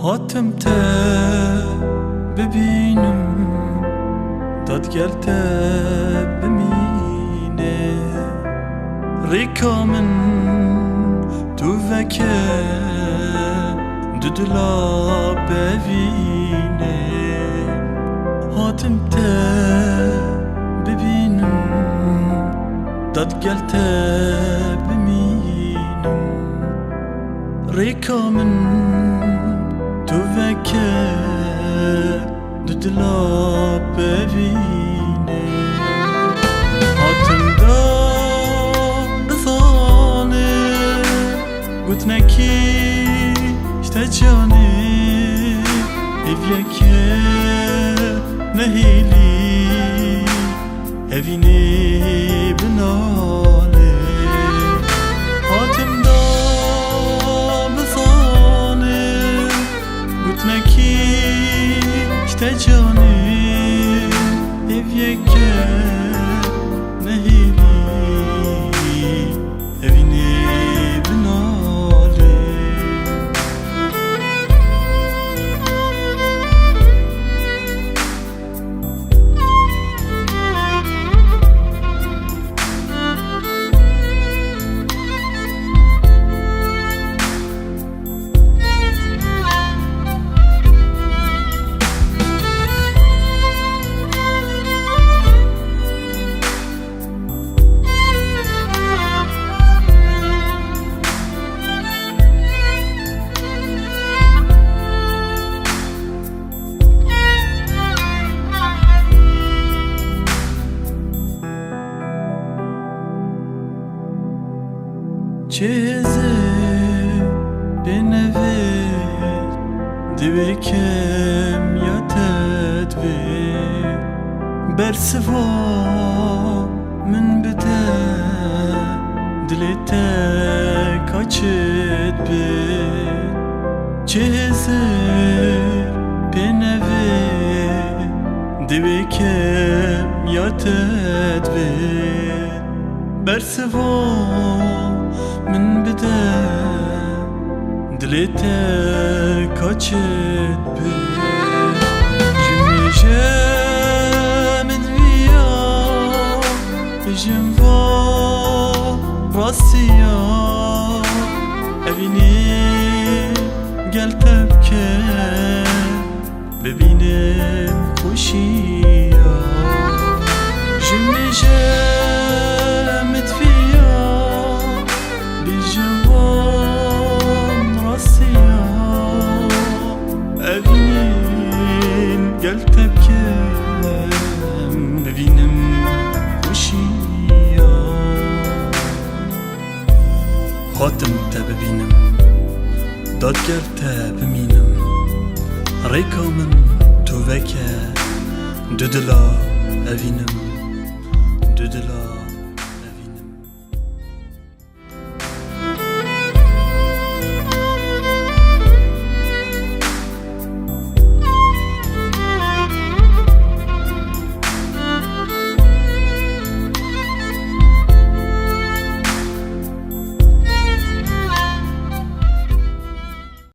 هاتم ته ببینم دادگل ته بمینه ریکا من تو وکه دودلا ببینه هاتم ته ببینم دادگل ته بمینم ریکا من تو وکه دودلا ببینه هاتم دا بزانه گوتنکی شته جانه ایویکه نهیلی هوینه بناله هاتم دا بزانه گوتنکی شته جانه ایویکه نهیلی هوینه بناله چیزه بنویر دوی کم یادت بیر برسوا من بده دلت کاچت بیر چیزه بنویر دوی کم یادت بیر برسوا من بده دلت کاچت بیر جمیشه من ویا جنوا راستیا اوینه گل تبکه ببینم خوشیا جمیشه گل تبکم ببینم خوشیا هاتم تا ببینم دادگر تا بمینم ریکا من تو وکه دودلا اوینم دودلا